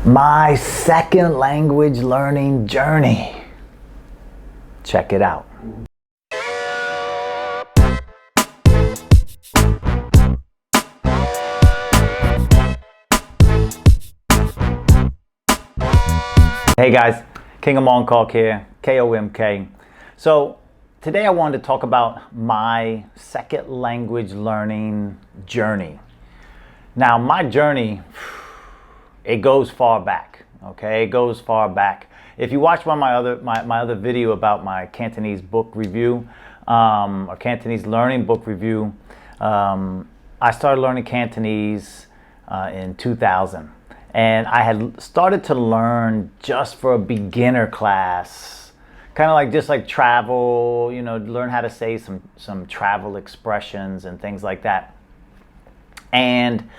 My second language learning journey. Check it out. Hey guys, King of Mongkok here, K-O-M-K. So today I wanted to talk about my second language learning journey. Now my journey, it goes far back, okay? It goes far back. If you watch my other video about my Cantonese book review, or Cantonese learning book review, I started learning Cantonese in 2000. And I had started to learn just for a beginner class, kind of like just like travel, you know, learn how to say some travel expressions and things like that. And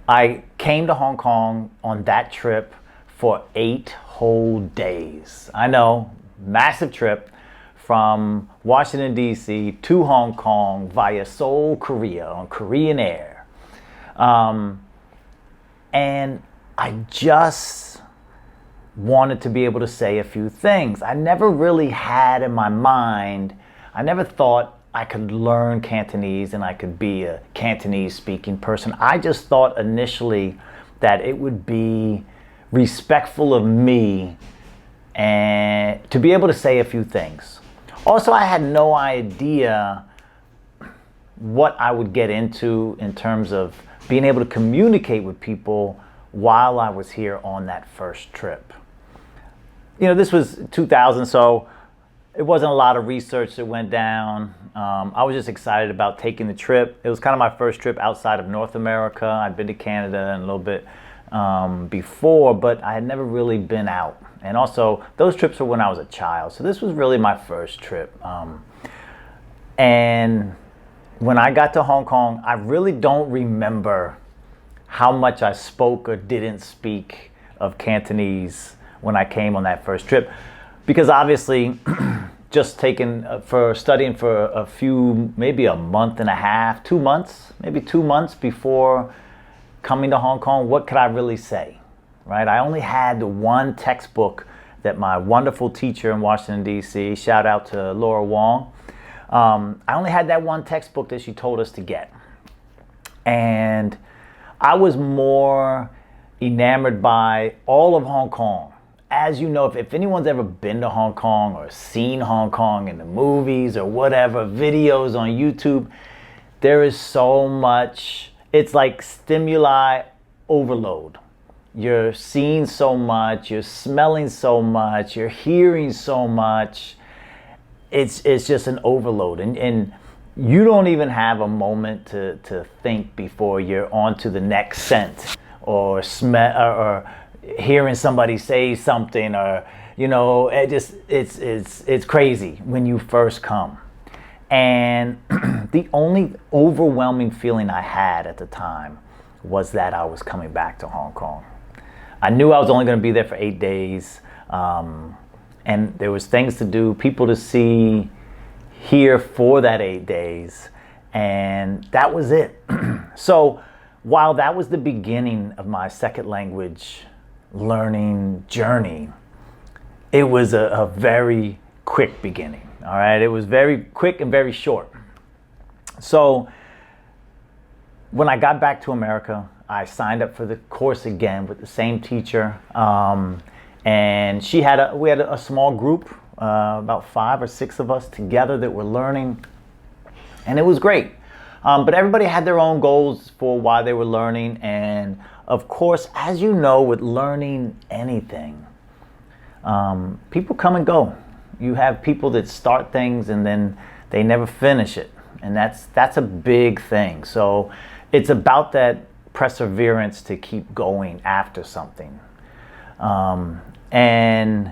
I came to Hong Kong on that trip for 8 whole days. I know, massive trip from Washington, D.C. to Hong Kong via Seoul, Korea on Korean Air. And I just wanted to be able to say a few things. I never really had in my mind, I never thought I could learn Cantonese and I could be a Cantonese speaking person. I just thought initially that it would be respectful of me and to be able to say a few things. Also, I had no idea what I would get into in terms of being able to communicate with people while I was here on that first trip. You know, this was 2000, so it wasn't a lot of research that went down. I was just excited about taking the trip. It was kind of my first trip outside of North America. I'd been to Canada and a little bit before, but I had never really been out. And also, those trips were when I was a child, so this was really my first trip. And when I got to Hong Kong, I really don't remember how much I spoke or didn't speak of Cantonese when I came on that first trip. Because obviously, just studying for a few, maybe a month and a half, 2 months, maybe 2 months before coming to Hong Kong, what could I really say, right? I only had the one textbook that my wonderful teacher in Washington, D.C., shout out to Laura Wong, I only had that one textbook that she told us to get. And I was more enamored by all of Hong Kong. As you know, if anyone's ever been to Hong Kong or seen Hong Kong in the movies or whatever, videos on YouTube, there is so much, it's like stimuli overload. You're seeing so much, you're smelling so much, you're hearing so much. It's just an overload, and you don't even have a moment to think before you're on to the next scent or smell or hearing somebody say something, or you know, it's crazy when you first come. And the only overwhelming feeling I had at the time was that I was coming back to Hong Kong. I knew I was only going to be there for 8 days. And there was things to do, people to see, here for that 8 days, and that was it. So while that was the beginning of my second language learning journey, it was a very quick beginning, all right? It was very quick and very short. So when I got back to America, I signed up for the course again with the same teacher. And we had a small group, about 5 or 6 of us together that were learning, and it was great. But everybody had their own goals for why they were learning, and of course, as you know, with learning anything, people come and go. You have people that start things and then they never finish it, and that's a big thing. So it's about that perseverance to keep going after something. And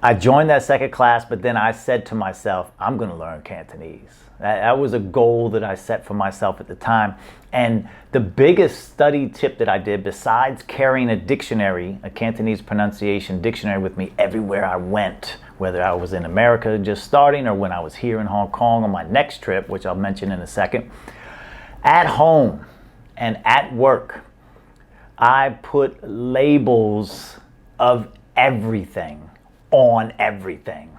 I joined that second class, but then I said to myself, I'm going to learn Cantonese. That was a goal that I set for myself at the time. And the biggest study tip that I did, besides carrying a dictionary, a Cantonese pronunciation dictionary with me everywhere I went, whether I was in America just starting or when I was here in Hong Kong on my next trip, which I'll mention in a second, at home and at work, I put labels of everything on everything.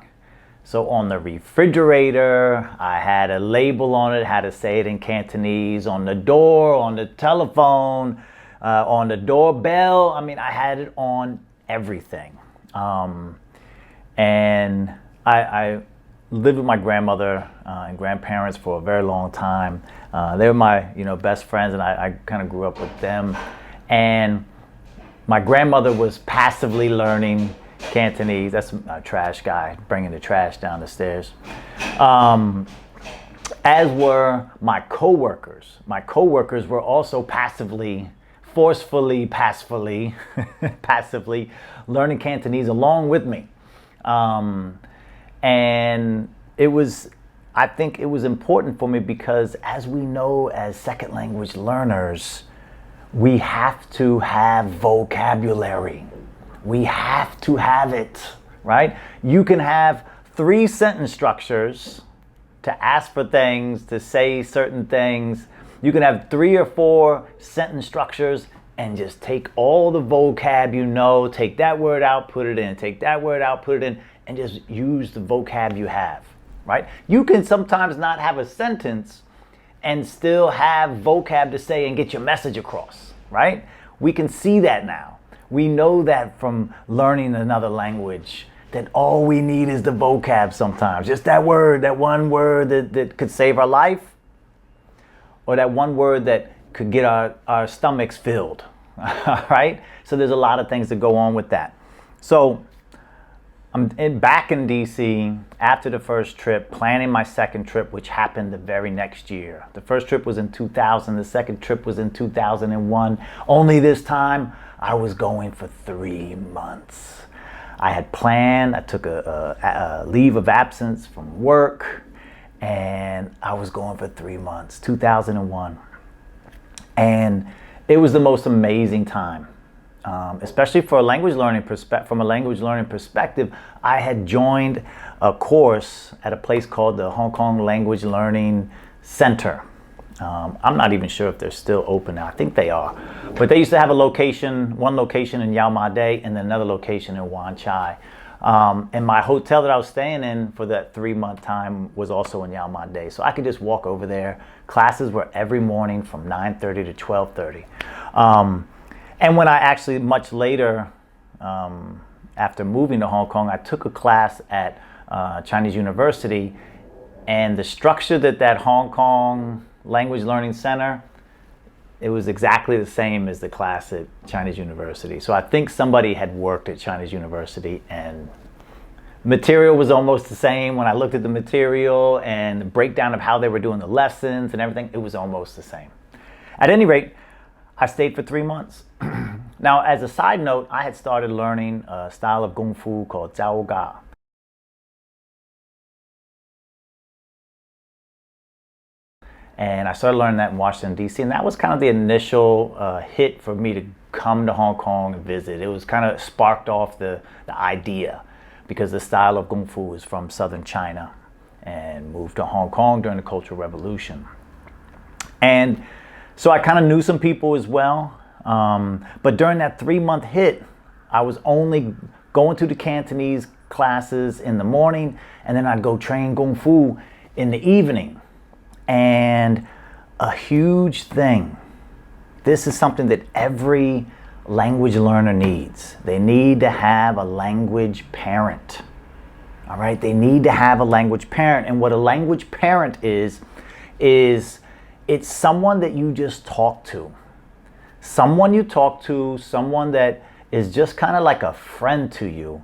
So on the refrigerator, I had a label on it, how to say it in Cantonese. On the door, on the telephone, on the doorbell. I mean, I had it on everything. And I lived with my grandmother and grandparents for a very long time. They were my best friends, and I kind of grew up with them. And my grandmother was passively learning Cantonese. That's a trash guy bringing the trash down the stairs. As were my coworkers. My coworkers were also passively passively learning Cantonese along with me. And I think it was important for me because, as we know, as second language learners, we have to have vocabulary. We have to have it, right? You can have 3 sentence structures to ask for things, to say certain things. You can have 3 or 4 sentence structures and just take all the vocab take that word out, put it in, take that word out, put it in, and just use the vocab you have, right? You can sometimes not have a sentence and still have vocab to say and get your message across, right? We can see that now. We know that from learning another language, that all we need is the vocab sometimes. Just that word, that one word that could save our life, or that one word that could get our stomachs filled, all right? So there's a lot of things that go on with that. So I'm back in DC after the first trip, planning my second trip, which happened the very next year. The first trip was in 2000. The second trip was in 2001. Only this time, I was going for 3 months. I had planned, I took a leave of absence from work, and I was going for 3 months, 2001. And it was the most amazing time. Especially for a language learning from a language learning perspective. I had joined a course at a place called the Hong Kong Language Learning Center. I'm not even sure if they're still open now. I think they are. But they used to have one location in Yau Ma Tei and another location in Wan Chai. And my hotel that I was staying in for that 3-month time was also in Yau Ma Tei. So I could just walk over there. Classes were every morning from 9:30 to 12:30. And when I actually, much later, after moving to Hong Kong, I took a class at Chinese University, and the structure that Hong Kong Language Learning Center, it was exactly the same as the class at Chinese University. So I think somebody had worked at Chinese University, and material was almost the same. When I looked at the material and the breakdown of how they were doing the lessons and everything, it was almost the same. At any rate, I stayed for 3 months. Now, as a side note, I had started learning a style of Kung Fu called Zhao Ga. And I started learning that in Washington, D.C. And that was kind of the initial hit for me to come to Hong Kong and visit. It was kind of sparked off the idea, because the style of Kung Fu is from southern China and moved to Hong Kong during the Cultural Revolution. And so I kind of knew some people as well. But during that 3-month hit, I was only going to the Cantonese classes in the morning, and then I'd go train Kung Fu in the evening. And a huge thing, this is something that every language learner needs. They need to have a language parent. All right, they need to have a language parent. And what a language parent is it's someone that you just talk to. Someone you talk to, someone that is just kind of like a friend to you.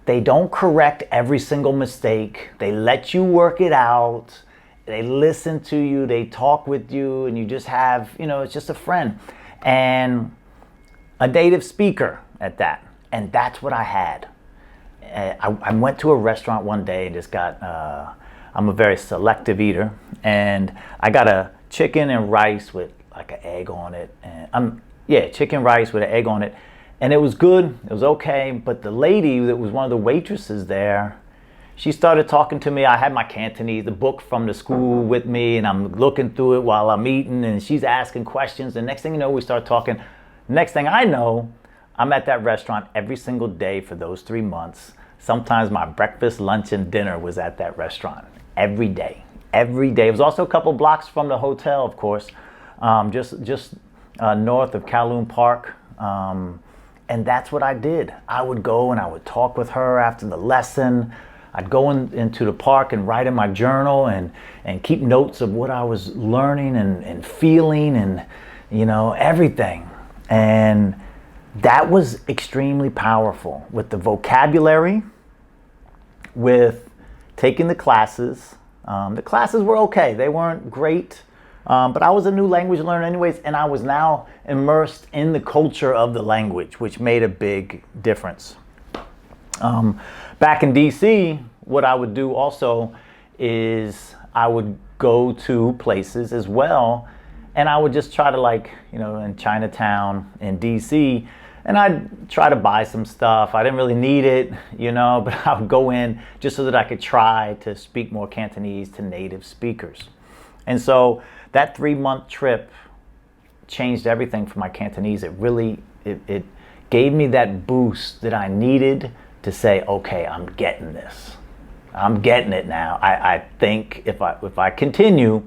They don't correct every single mistake. They let you work it out. They listen to you, they talk with you, and you just have, it's just a friend. And a native speaker at that. And that's what I had. I went to a restaurant one day and just got, I'm a very selective eater, and I got a chicken and rice with like an egg on it. And chicken rice with an egg on it. And it was good, it was okay, but the lady that was one of the waitresses there, she started talking to me. I had my Cantonese, the book from the school with me, and I'm looking through it while I'm eating, and she's asking questions. The next thing you know, we start talking Next thing I know, I'm at that restaurant every single day for those 3 months. Sometimes my breakfast, lunch, and dinner was at that restaurant every day. Every day. It was also a couple blocks from the hotel, of course, just north of Kowloon Park. And that's what I did. I would go and I would talk with her after the lesson. I'd go into the park and write in my journal and keep notes of what I was learning and feeling and, everything. And that was extremely powerful with the vocabulary, with taking the classes. The classes were okay. They weren't great, but I was a new language learner anyways, and I was now immersed in the culture of the language, which made a big difference. Back in DC, what I would do also is I would go to places as well, and I would just try to in Chinatown in DC, and I'd try to buy some stuff. I didn't really need it, but I would go in just so that I could try to speak more Cantonese to native speakers. And so that 3-month trip changed everything for my Cantonese. It really, it gave me that boost that I needed to say, okay, I'm getting this. I'm getting it now. I think if I continue,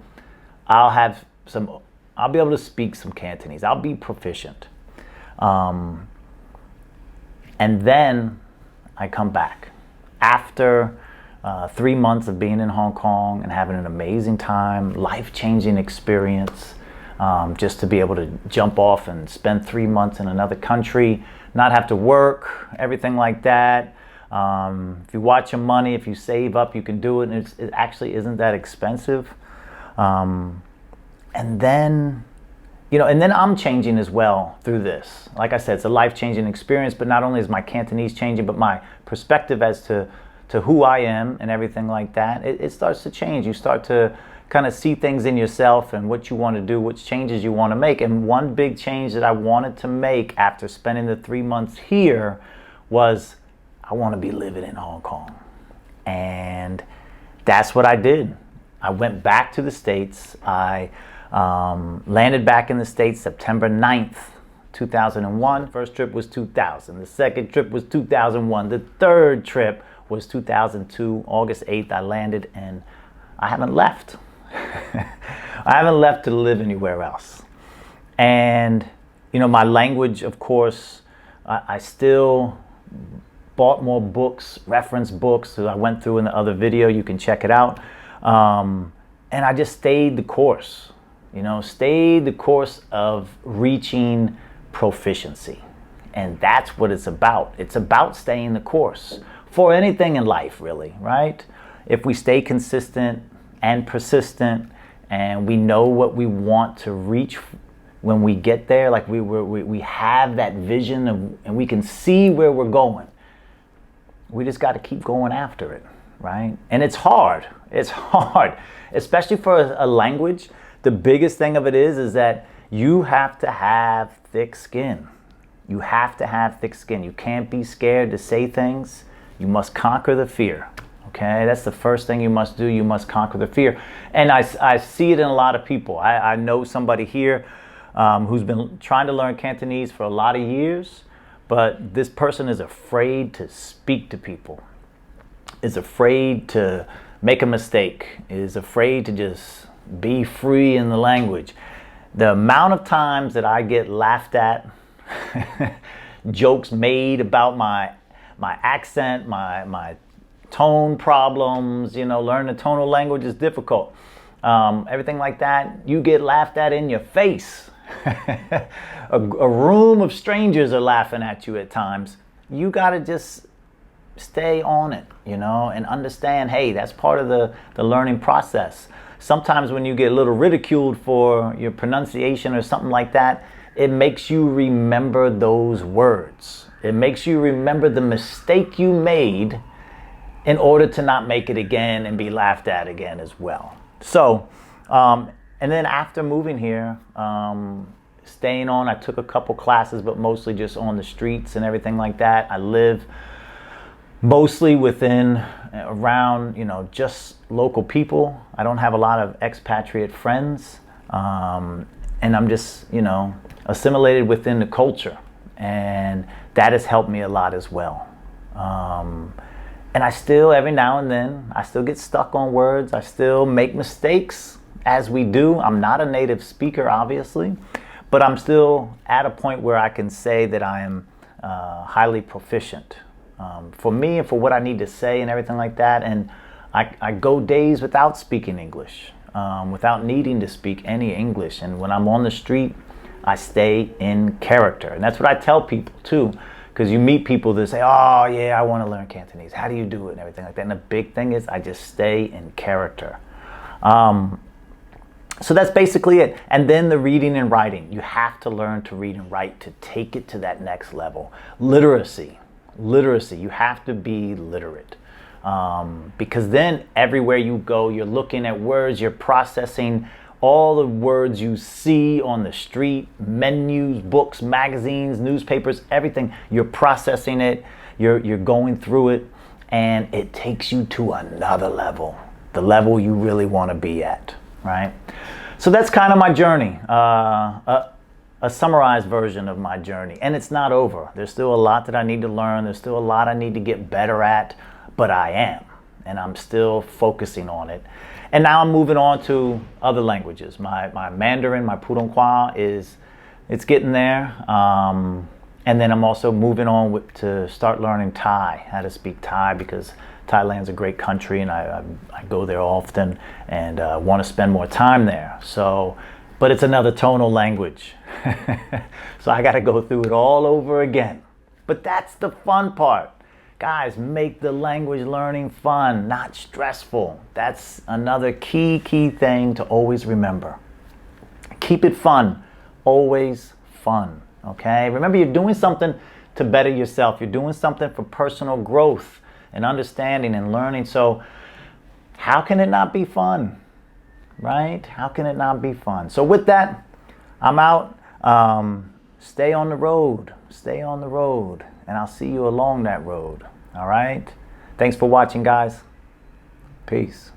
I'll be able to speak some Cantonese. I'll be proficient. And then I come back after 3 months of being in Hong Kong and having an amazing time, life-changing experience, just to be able to jump off and spend 3 months in another country, not have to work, everything like that. If you watch your money, if you save up, you can do it, and it actually isn't that expensive. And then I'm changing as well through this. Like I said, it's a life-changing experience, but not only is my Cantonese changing, but my perspective as to who I am and everything like that, it starts to change. You start to kind of see things in yourself and what you want to do, which changes you want to make. And one big change that I wanted to make after spending the 3 months here was I want to be living in Hong Kong. And that's what I did. I went back to the States. I landed back in the States September 9th, 2001. First trip was 2000. The second trip was 2001. The third trip was 2002. August 8th, I landed, and I haven't left. I haven't left to live anywhere else. And, my language, of course, I still bought more books, reference books that I went through in the other video. You can check it out. And I just stayed the course. Stayed the course of reaching proficiency. And that's what it's about. It's about staying the course for anything in life, really, right? If we stay consistent and persistent and we know what we want to reach when we get there, like we have that vision and we can see where we're going. We just got to keep going after it, right? And it's hard. It's hard, especially for a language. The biggest thing of it is that you have to have thick skin. You have to have thick skin. You can't be scared to say things. You must conquer the fear. Okay, that's the first thing you must do. You must conquer the fear. And I see it in a lot of people. I know somebody here who's been trying to learn Cantonese for a lot of years, but this person is afraid to speak to people, is afraid to make a mistake, is afraid to just be free in the language. The amount of times that I get laughed at, jokes made about my accent, my tone problems, learning the tonal language is difficult. Everything like that, you get laughed at in your face. A room of strangers are laughing at you at times. You got to just stay on it, and understand, hey, that's part of the learning process. Sometimes when you get a little ridiculed for your pronunciation or something like that, it makes you remember those words. It makes you remember the mistake you made in order to not make it again and be laughed at again as well. So, and then after moving here, staying on, I took a couple classes, but mostly just on the streets and everything like that. I live mostly around, just local people. I don't have a lot of expatriate friends. And I'm just, assimilated within the culture, and that has helped me a lot as well. And I still, every now and then, I still get stuck on words. I still make mistakes, as we do. I'm not a native speaker, obviously, but I'm still at a point where I can say that I am highly proficient for me and for what I need to say and everything like that. And I go days without speaking English, without needing to speak any English. And when I'm on the street, I stay in character. And that's what I tell people too. Because you meet people that say, oh yeah, I want to learn Cantonese. How do you do it? And everything like that. And the big thing is I just stay in character. So that's basically it. And then the reading and writing. You have to learn to read and write to take it to that next level. Literacy. You have to be literate. Because then everywhere you go, you're looking at words, you're processing all the words you see on the street, menus, books, magazines, newspapers, everything. You're processing it, you're going through it, and it takes you to another level, the level you really want to be at, right? So that's kind of my journey, a summarized version of my journey. And it's not over. There's still a lot that I need to learn. There's still a lot I need to get better at, but I am, and I'm still focusing on it. And now I'm moving on to other languages. My Mandarin, my Putonghua it's getting there. And then I'm also moving on to start learning Thai, how to speak Thai, because Thailand's a great country and I go there often and want to spend more time there. So, but it's another tonal language. So I got to go through it all over again. But that's the fun part. Guys, make the language learning fun, not stressful. That's another key thing to always remember. Keep it fun, always fun, okay? Remember, you're doing something to better yourself. You're doing something for personal growth and understanding and learning. So how can it not be fun, right? How can it not be fun? So with that, I'm out. Stay on the road. Stay on the road. And I'll see you along that road. All right? Thanks for watching, guys. Peace.